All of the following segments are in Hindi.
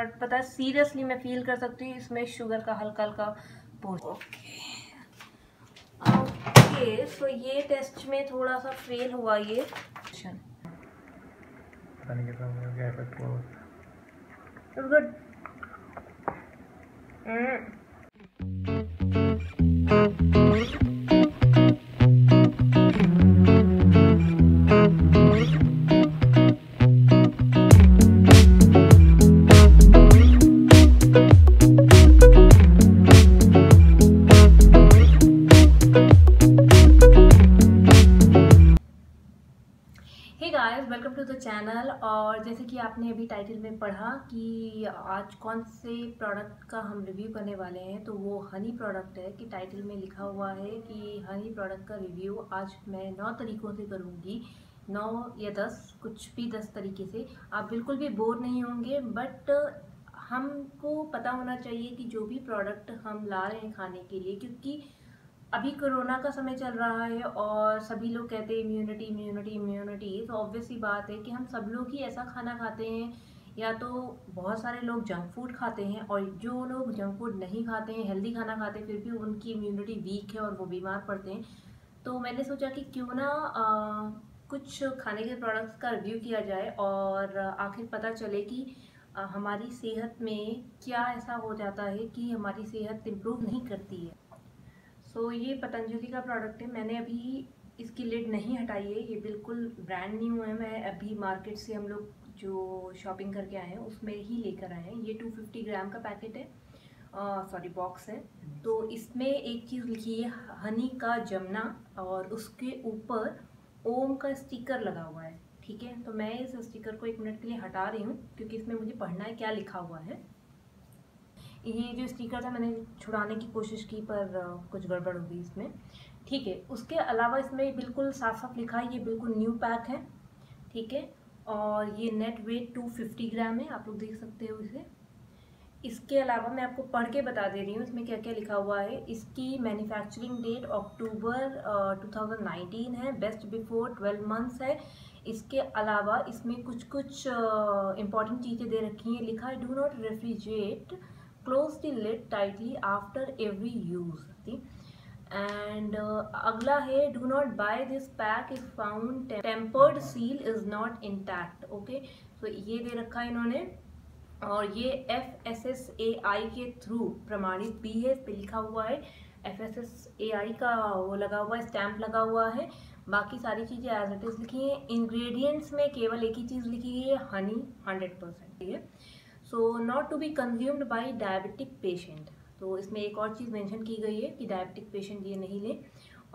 पता है सीरियसली मैं फील कर सकती हूँ इसमें शुगर का हल्का हल्का पोर्शन। ओके सो ये टेस्ट में थोड़ा सा फेल हुआ ये। पता नहीं कितना क्या इफेक्ट हुआ। Good. Welcome to the channel. और जैसे कि आपने अभी टाइटल में पढ़ा कि आज कौन से प्रोडक्ट का हम रिव्यू करने वाले हैं, तो वो हनी प्रोडक्ट है कि टाइटल में लिखा हुआ है कि हनी प्रोडक्ट का रिव्यू आज मैं 9 तरीक़ों से करूँगी, 9 या 10, कुछ भी 10 तरीके से। आप बिल्कुल भी बोर नहीं होंगे, बट हमको पता होना चाहिए कि जो भी प्रोडक्ट हम ला रहे हैं खाने के लिए, क्योंकि अभी कोरोना का समय चल रहा है और सभी लोग कहते हैं इम्यूनिटी इम्यूनिटी इम्यूनिटी। तो ऑब्वियस सी बात है कि हम सब लोग ही ऐसा खाना खाते हैं, या तो बहुत सारे लोग जंक फूड खाते हैं, और जो लोग जंक फूड नहीं खाते हैं, हेल्दी खाना खाते हैं, फिर भी उनकी इम्यूनिटी वीक है और वो बीमार पड़ते हैं। तो मैंने सोचा कि क्यों ना कुछ खाने के प्रोडक्ट्स का रिव्यू किया जाए और आखिर पता चले कि हमारी सेहत में क्या ऐसा हो जाता है कि हमारी सेहत इम्प्रूव नहीं करती है। सो ये पतंजलि का प्रोडक्ट है। मैंने अभी इसकी लिड नहीं हटाई है, ये बिल्कुल ब्रांड न्यू है। मैं अभी मार्केट से हम लोग जो शॉपिंग करके आए हैं उसमें ही लेकर आए हैं। ये 250 ग्राम का पैकेट है, सॉरी बॉक्स है। तो इसमें एक चीज़ लिखी है हनी का जमना, और उसके ऊपर ओम का स्टिकर लगा हुआ है। ठीक है, तो मैं इस स्टिकर को 1 मिनट के लिए हटा रही हूँ क्योंकि इसमें मुझे पढ़ना है क्या लिखा हुआ है। ये जो स्टिकर था मैंने छुड़ाने की कोशिश की पर कुछ गड़बड़ हो गई इसमें। ठीक है, उसके अलावा इसमें बिल्कुल साफ साफ लिखा है, ये बिल्कुल न्यू पैक है। ठीक है, और ये नेट वेट 250 ग्राम है, आप लोग देख सकते हो इसे। इसके अलावा मैं आपको पढ़ के बता दे रही हूँ इसमें क्या क्या लिखा हुआ है। इसकी मैन्युफैक्चरिंग डेट अक्टूबर 2019 है, बेस्ट बिफोर 12 मंथ्स है। इसके अलावा इसमें कुछ कुछ इंपॉर्टेंट चीज़ें दे रखी हैं। लिखा है do not refrigerate, close the lid tightly after every use. And अगला है do not buy this pack if found tampered seal is not intact. Okay, तो ये दे रखा है इन्होंने, और ये FSSAI के थ्रू प्रमाणित भी है। इस पे लिखा हुआ है FSSAI का वो लगा हुआ है, स्टैम्प लगा हुआ है। बाकी सारी चीज़ें एज इट इज़ लिखी हैं। इंग्रेडिएंट्स में केवल एक ही चीज़ लिखी है, हनी 100% है। So not to be consumed by diabetic patient. तो इसमें एक और चीज़ मेंशन की गई है कि डायबिटिक पेशेंट ये नहीं ले।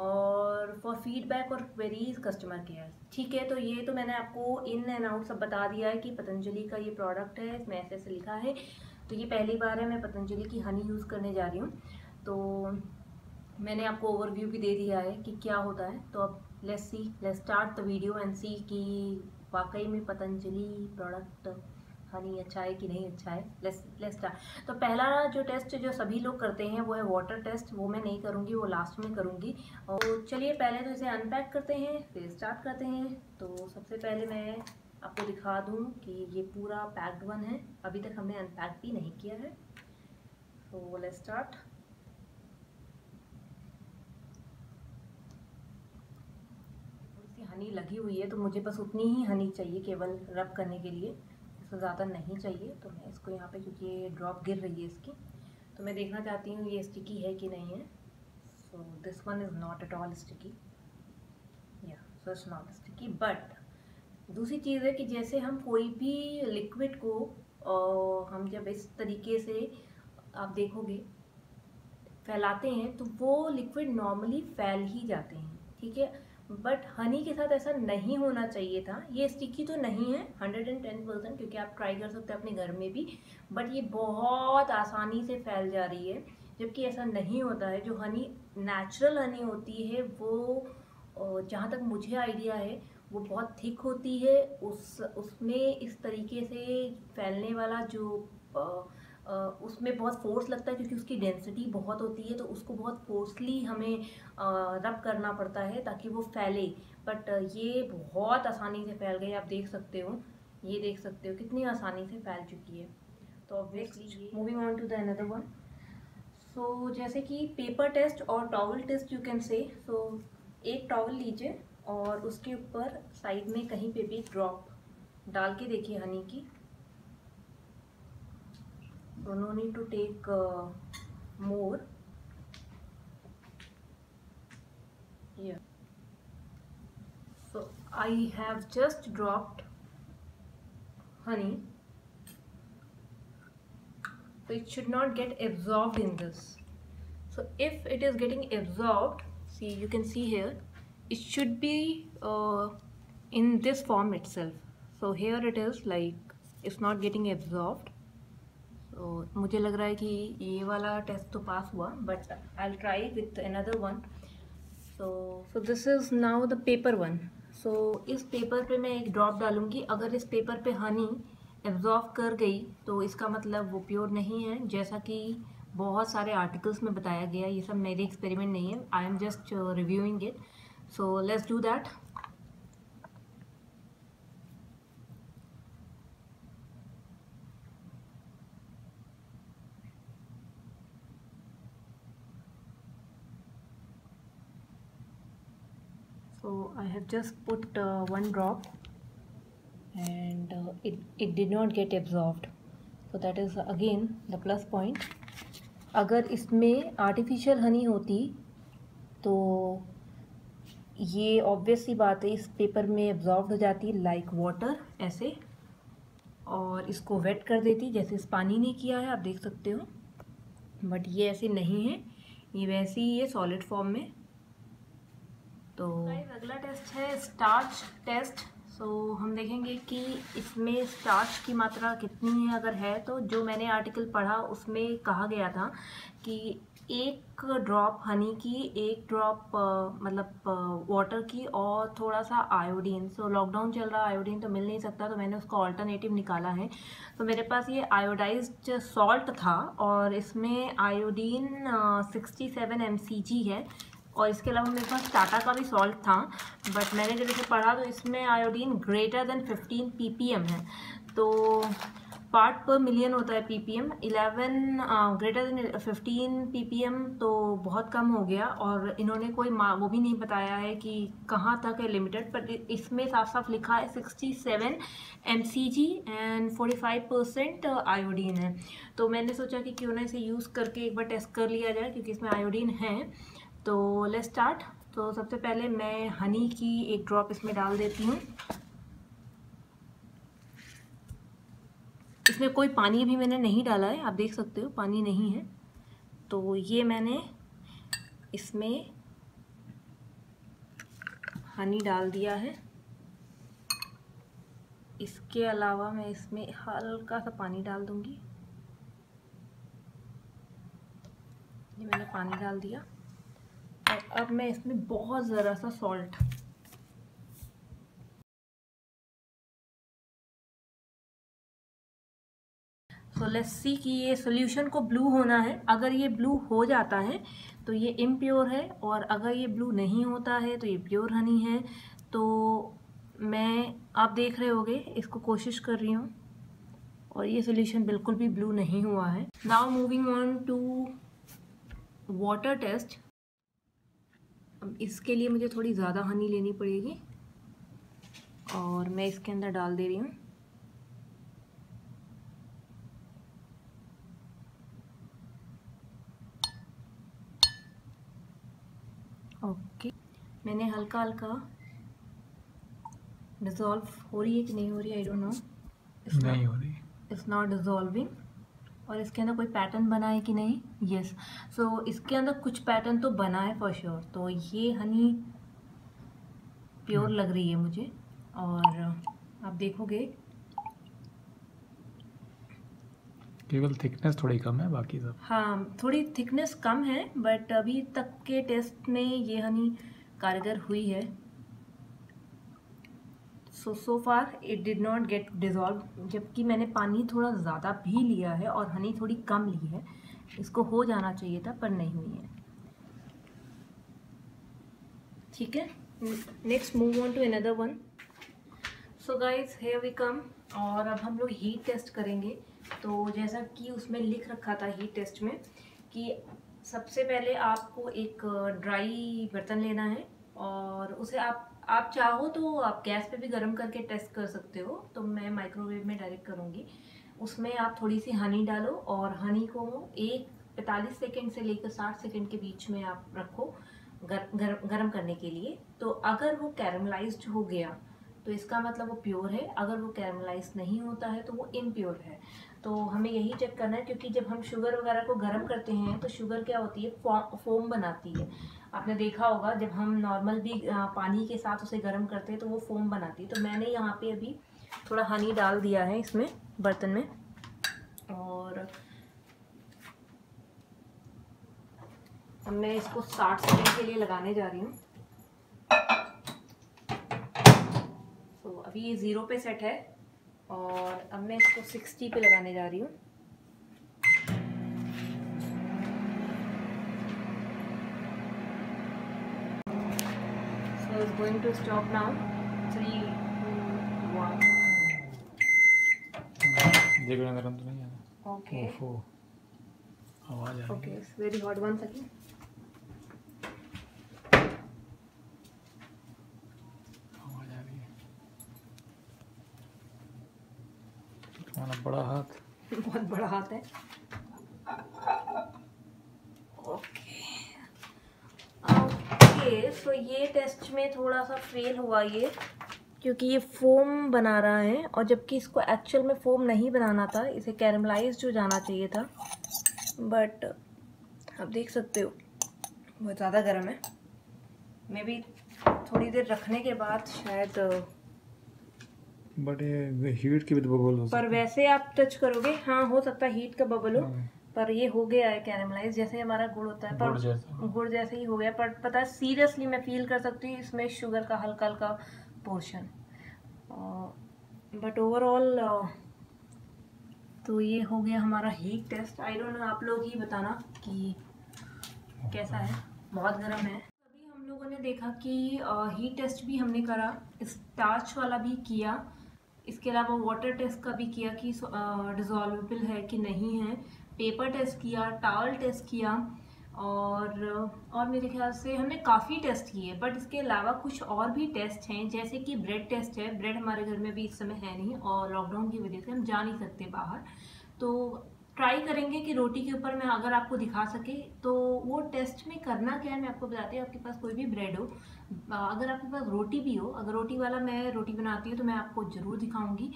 और फॉर फीडबैक और क्वेरीज कस्टमर केयर। ठीक है, तो ये तो मैंने आपको इन एंड आउट सब बता दिया है कि पतंजलि का ये प्रोडक्ट है, इसमें ऐसे ऐसे लिखा है। तो ये पहली बार है मैं पतंजलि की हनी यूज़ करने जा रही हूँ, तो मैंने आपको ओवरव्यू भी दे दिया है कि क्या होता है। तो अब let's start the video and see कि वाकई में पतंजलि प्रोडक्ट हनी अच्छा है कि नहीं अच्छा है। Let's start. तो पहला जो टेस्ट जो सभी लोग करते हैं वो है वाटर टेस्ट। वो मैं नहीं करूँगी, वो लास्ट में करूँगी। और चलिए पहले तो इसे अनपैक करते हैं, फिर स्टार्ट करते हैं। तो सबसे पहले मैं आपको दिखा दूँ कि ये पूरा पैक्ड वन है, अभी तक हमने अनपैक भी नहीं किया है। तो लेट्स स्टार्ट। हनी लगी हुई है तो मुझे बस उतनी ही हनी चाहिए केवल रब करने के लिए, इससे ज़्यादा नहीं चाहिए। तो मैं इसको यहाँ पे, क्योंकि ये ड्रॉप गिर रही है इसकी, तो मैं देखना चाहती हूँ ये स्टिकी है कि नहीं है। So this one is not at all sticky, या so it's not sticky. But दूसरी चीज़ है कि जैसे हम कोई भी लिक्विड को हम जब इस तरीके से आप देखोगे फैलाते हैं तो वो लिक्विड नॉर्मली फैल ही जाते हैं। ठीक है, बट हनी के साथ ऐसा नहीं होना चाहिए था। ये स्टिकी तो नहीं है 110%, क्योंकि आप ट्राई कर सकते हैं अपने घर में भी, बट ये बहुत आसानी से फैल जा रही है, जबकि ऐसा नहीं होता है। जो हनी नेचुरल हनी होती है वो जहाँ तक मुझे आइडिया है वो बहुत थिक होती है। उसमें इस तरीके से फैलने वाला जो उसमें बहुत फोर्स लगता है, क्योंकि उसकी डेंसिटी बहुत होती है, तो उसको बहुत फोर्सली हमें रब करना पड़ता है ताकि वो फैले। बट ये बहुत आसानी से फैल गई, आप देख सकते हो, ये देख सकते हो कितनी आसानी से फैल चुकी है। तो obviously moving on to the another one. So जैसे कि पेपर टेस्ट और towel test you can say. So एक टॉवल लीजिए और उसके ऊपर साइड में कहीं पे भी ड्रॉप डाल के देखिए हनी की। So no need to take more. Yeah. So I have just dropped honey. So it should not get absorbed in this. So if it is getting absorbed, see, you can see here, it should be in this form itself. So here it is like it's not getting absorbed. So मुझे लग रहा है कि ये वाला टेस्ट तो पास हुआ, but I'll try with another one. So this is now the paper one. So इस पेपर पे मैं एक ड्रॉप डालूंगी। अगर इस पेपर पे हनी एब्जॉर्ब कर गई तो इसका मतलब वो प्योर नहीं है, जैसा कि बहुत सारे आर्टिकल्स में बताया गया। ये सब मेरे एक्सपेरिमेंट नहीं है, I am just reviewing it. So let's do that. So I have just put one drop and it did not get absorbed. So that is again the plus point. अगर इसमें आर्टिफिशियल हनी होती तो ये ऑब्वियस सी बात है इस पेपर में एब्जॉर्ब हो जाती लाइक वाटर ऐसे, और इसको वेट कर देती जैसे इस पानी ने किया है, आप देख सकते हो। बट ये ऐसे नहीं है, ये वैसे ही है सॉलिड फॉर्म में। तो अगला टेस्ट है स्टार्च टेस्ट। सो हम देखेंगे कि इसमें स्टार्च की मात्रा कितनी है। अगर है तो जो मैंने आर्टिकल पढ़ा उसमें कहा गया था कि एक ड्रॉप हनी की, एक ड्रॉप मतलब वाटर की और थोड़ा सा आयोडीन। सो लॉकडाउन चल रहा, आयोडीन तो मिल नहीं सकता, तो मैंने उसका ऑल्टरनेटिव निकाला है। तो मेरे पास ये आयोडाइज्ड सॉल्ट था और इसमें आयोडीन 67 mcg है, और इसके अलावा मेरे पास टाटा का भी सॉल्ट था। बट मैंने जब इसे पढ़ा तो इसमें आयोडीन ग्रेटर देन 15 ppm है। तो पार्ट पर मिलियन होता है ppm, 11 ग्रेटर देन 15 ppm तो बहुत कम हो गया। और इन्होंने कोई वो भी नहीं बताया है कि कहाँ तक है लिमिटेड, पर इसमें साफ साफ लिखा है 67 mcg एंड 45% आयोडीन है। तो मैंने सोचा कि क्यों ना इसे यूज़ करके एक बार टेस्ट कर लिया जाए, क्योंकि इसमें आयोडीन है। तो लेट्स स्टार्ट। तो सबसे पहले मैं हनी की एक ड्रॉप इसमें डाल देती हूँ। इसमें कोई पानी भी मैंने नहीं डाला है, आप देख सकते हो पानी नहीं है। तो ये मैंने इसमें हनी डाल दिया है। इसके अलावा मैं इसमें हल्का सा पानी डाल दूंगी। ये मैंने पानी डाल दिया और अब मैं इसमें बहुत ज़रा सा सॉल्ट, सो लेट्स सी कि ये सोल्यूशन को ब्लू होना है। अगर ये ब्लू हो जाता है तो ये इम्प्योर है, और अगर ये ब्लू नहीं होता है तो ये प्योर हनी है। तो मैं, आप देख रहे होगे, इसको कोशिश कर रही हूँ और ये सोल्यूशन बिल्कुल भी ब्लू नहीं हुआ है। Now moving on to water test. अब इसके लिए मुझे थोड़ी ज़्यादा हनी लेनी पड़ेगी और मैं इसके अंदर डाल दे रही हूँ। ओके, मैंने हल्का हल्का, डिज़ोल्व हो रही है कि नहीं हो रही, आई डोंट नो। नहीं हो रही, इट्स नॉट डिज़ोल्विंग। और इसके अंदर कोई पैटर्न बना है कि नहीं? यस। सो इसके अंदर कुछ पैटर्न तो बना है फॉर श्योर। तो ये हनी प्योर लग रही है मुझे। और आप देखोगे केवल थिकनेस थोड़ी कम है, बाकी सब हाँ थोड़ी थिकनेस कम है, बट अभी तक के टेस्ट में ये हनी कारगर हुई है। So far it did not get dissolve, जबकि मैंने पानी थोड़ा ज़्यादा भी लिया है और हनी थोड़ी कम ली है। इसको हो जाना चाहिए था पर नहीं हुई है। ठीक है, next move on to another one. So guys here we come, और अब हम लोग हीट टेस्ट करेंगे तो जैसा कि उसमें लिख रखा था हीट टेस्ट में कि सबसे पहले आपको एक ड्राई बर्तन लेना है और उसे आप चाहो तो आप गैस पे भी गर्म करके टेस्ट कर सकते हो, तो मैं माइक्रोवेव में डायरेक्ट करूँगी। उसमें आप थोड़ी सी हनी डालो और हनी को 45 सेकेंड से लेकर 60 सेकेंड के बीच में आप रखो गरम करने के लिए। तो अगर वो कैरमलाइज्ड हो गया तो इसका मतलब वो प्योर है, अगर वो कैरमलाइज नहीं होता है तो वो इम्प्योर है। तो हमें यही चेक करना है, क्योंकि जब हम शुगर वगैरह को गर्म करते हैं तो शुगर क्या होती है, फोम बनाती है। आपने देखा होगा जब हम नॉर्मल भी पानी के साथ उसे गर्म करते हैं तो वो फोम बनाती है। तो मैंने यहाँ पे अभी थोड़ा हनी डाल दिया है इसमें बर्तन में, और अब मैं इसको 60 सेकंड के लिए लगाने जा रही हूँ। तो अभी ये 0 पे सेट है और अब मैं इसको 60 पे लगाने जा रही हूँ। So it's going to stop now. 3, 2, 1. देखो गरम तो नहीं है। Okay. ओफो, आवाज आ रही है। Okay, it's very hot. 1 second. आवाज आ रही है। तुम्हारा बड़ा हाथ। बहुत बड़ा हाथ है। ओके, सो ये टेस्ट में थोड़ा सा फेल हुआ ये, क्योंकि ये फोम बना रहा है और जबकि इसको एक्चुअल में फोम नहीं बनाना था, इसे कैरमलाइज हो जाना चाहिए था। बट आप देख सकते हो बहुत ज़्यादा गर्म है। मे बी थोड़ी देर रखने के बाद शायद, बट ये हीट की भी तो बबल हो सकती है। पर वैसे आप टच करोगे, हाँ हो सकता है हीट का बबल हो, पर ये हो गया है कैरमलाइज, जैसे हमारा गुड़ होता है, पर गुड़ जैसे ही हो गया। पर पता है सीरियसली मैं फील कर सकती हूँ इसमें शुगर का हल्का हल्का पोर्शन। बट ओवरऑल तो ये हो गया हमारा heat test. I don't know, आप लोग ही बताना कि कैसा है। बहुत गर्म है। अभी हम लोगों ने देखा कि हीट टेस्ट भी हमने करा, स्टार्च वाला भी किया, इसके अलावा वाटर टेस्ट का भी किया कि डिज़ोल्वेबल है कि नहीं है, पेपर टेस्ट किया, टावल टेस्ट किया, और मेरे ख्याल से हमने काफ़ी टेस्ट किए। बट इसके अलावा कुछ और भी टेस्ट हैं, जैसे कि ब्रेड टेस्ट है। ब्रेड हमारे घर में भी इस समय है नहीं और लॉकडाउन की वजह से हम जा नहीं सकते बाहर, तो ट्राई करेंगे कि रोटी के ऊपर मैं अगर आपको दिखा सके तो वो टेस्ट में करना क्या है मैं आपको बताती हूँ। आपके पास कोई भी ब्रेड हो, अगर आपके पास रोटी भी हो, अगर रोटी वाला मैं रोटी बनाती हूँ तो मैं आपको ज़रूर दिखाऊंगी।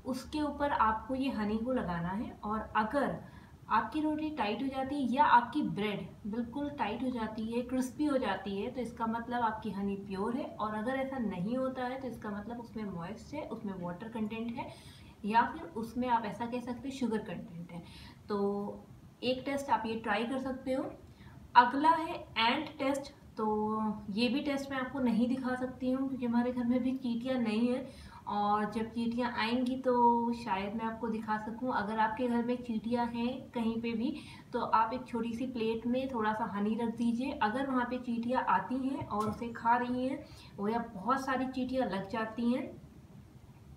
उसके ऊपर आपको ये हनी को लगाना है, और अगर आपकी रोटी टाइट हो जाती है या आपकी ब्रेड बिल्कुल टाइट हो जाती है, क्रिस्पी हो जाती है, तो इसका मतलब आपकी हनी प्योर है। और अगर ऐसा नहीं होता है तो इसका मतलब उसमें मॉइस्ट है, उसमें वाटर कंटेंट है, या फिर उसमें आप ऐसा कह सकते हैं शुगर कंटेंट है। तो एक टेस्ट आप ये ट्राई कर सकते हो। अगला है एंट टेस्ट। तो ये भी टेस्ट मैं आपको नहीं दिखा सकती हूँ क्योंकि हमारे घर में भी चींटियाँ नहीं है, और जब चींटियाँ आएंगी तो शायद मैं आपको दिखा सकूं। अगर आपके घर में चींटियाँ हैं कहीं पे भी तो आप एक छोटी सी प्लेट में थोड़ा सा हनी रख दीजिए। अगर वहाँ पे चींटियाँ आती हैं और उसे खा रही हैं, वो या बहुत सारी चींटियाँ लग जाती हैं,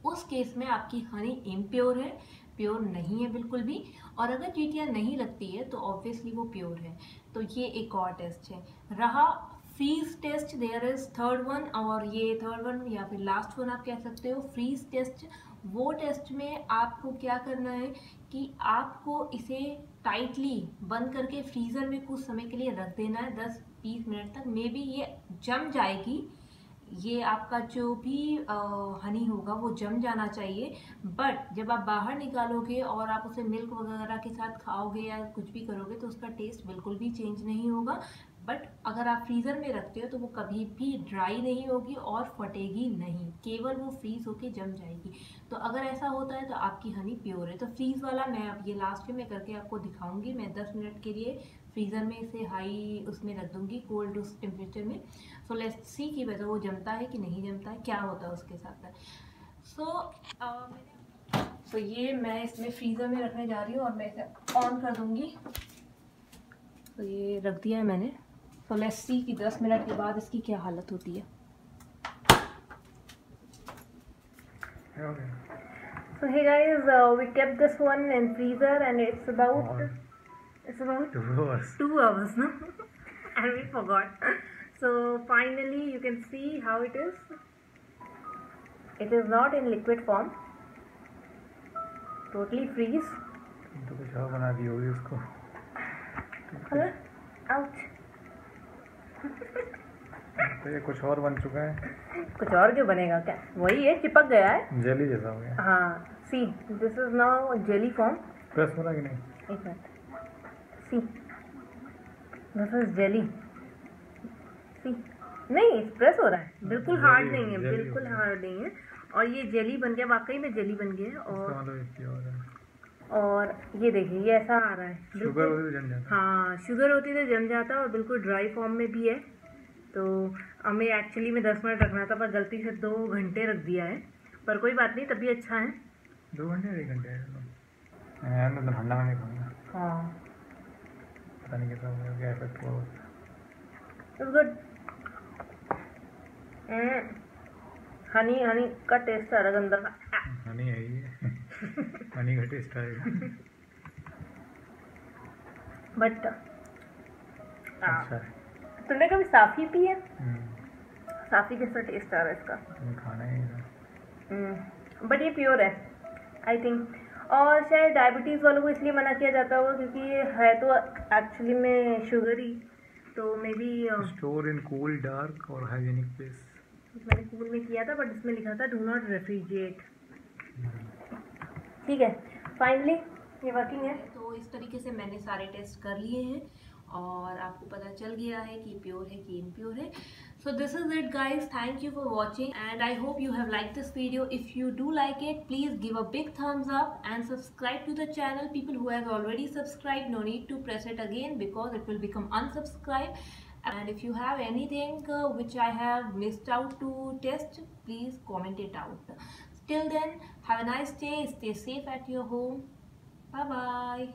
उस केस में आपकी हनी इम्प्योर है, प्योर नहीं है बिल्कुल भी। और अगर चींटियाँ नहीं लगती है तो ऑब्वियसली वो प्योर है। तो ये एक और टेस्ट है। रहा freeze test, there is third one, और ये थर्ड वन या फिर लास्ट वन आप कह सकते हो, फ्रीज टेस्ट। वो टेस्ट में आपको क्या करना है कि आपको इसे टाइटली बंद करके फ्रीज़र में कुछ समय के लिए रख देना है, 10-20 मिनट तक। मे बी ये जम जाएगी, ये आपका जो भी हनी होगा वो जम जाना चाहिए। बट जब आप बाहर निकालोगे और आप उसे मिल्क वगैरह के साथ खाओगे या कुछ भी करोगे तो उसका टेस्ट बिल्कुल भी चेंज नहीं होगा। बट अगर आप फ्रीज़र में रखते हो तो वो कभी भी ड्राई नहीं होगी और फटेगी नहीं, केवल वो फ्रीज़ होके जम जाएगी। तो अगर ऐसा होता है तो आपकी हनी प्योर है। तो फ्रीज़ वाला मैं अब ये लास्ट में करके आपको दिखाऊंगी। मैं 10 मिनट के लिए फ्रीज़र में इसे हाई उसमें रख दूंगी, कोल्ड उस टेम्परेचर में। सो लेट्स सी कि वैसे वो जमता है कि नहीं जमता है, क्या होता है उसके साथ। सो ये मैं इसमें फ्रीज़र में रखने जा रही हूँ और मैं इसे ऑन कर दूंगी। तो ये रख दिया है मैंने। सो लेट्स सी कि 10 मिनट के बाद इसकी क्या हालत होती है। So hey guys, we kept this one in freezer and it's about 2 hours. 2 hours, no? And we forgot. So finally you can see how it is. It is not in liquid form. Totally freeze. तो कुछ और बना दी होगी उसको. Ouch. तो ये कुछ और बन चुका है. कुछ और क्यों बनेगा, क्या वही है, चिपक गया है. जेली जैसा हो गया. हाँ, see this is now jelly form. Press हो रहा कि नहीं? एक minute. See this is jelly. See नहीं, प्रेस हो रहा है. बिल्कुल हार्ड नहीं है, बिल्कुल हार्ड नहीं है. और ये जेली बन गया, वाकई में जेली बन गया. और ये देखिए, ये ऐसा आ रहा है. शुगर होती तो जम जाता. हाँ, शुगर होती तो जम जाता. और बिल्कुल ड्राई फॉर्म में भी है. तो हमें एक्चुअली में 10 मिनट रखना था, पर गलती से 2 घंटे रख दिया है. पर कोई बात नहीं, तभी अच्छा है. 2 घंटे 1 घंटे यार, मतलब ठंडा में नहीं खाऊंगा. हाँ, पता नहीं कैसा होगा, क्या इफेक्ट होगा. It's good. हनी का टेस्ट आ रहा है अंदर का. हनी है ये. हनी का टेस्ट आएगा. बट अच्छा है. तुमने कभी साफी पी है? साफी जैसा टेस्ट आ रहा है इसका. खाना ही. बट ये प्योर है आई थिंक. और शायद डायबिटीज़ वालों को इसलिए मना किया जाता होगा क्योंकि ये है तो एक्चुअली में शुगर ही. तो may be store in cool dark और हाइजीनिक प्लेस. मैंने कूल में किया था, बट इसमें लिखा था डू नॉट रेफ्रिजरेट. ठीक है, फाइनली ये वर्किंग है. तो इस तरीके से मैंने सारे टेस्ट कर लिए हैं और आपको पता चल गया है कि प्योर है कि इम्प्योर है. So this is it guys. Thank you for watching and I hope you have like this video. If you do like it, please give a big thumbs up and subscribe to the channel. People who have already subscribed, no need to press it again because it will become unsubscribe. And if you have anything which I have missed out to test, please comment it out. Till then, have a nice day. Stay safe at your home. Bye bye.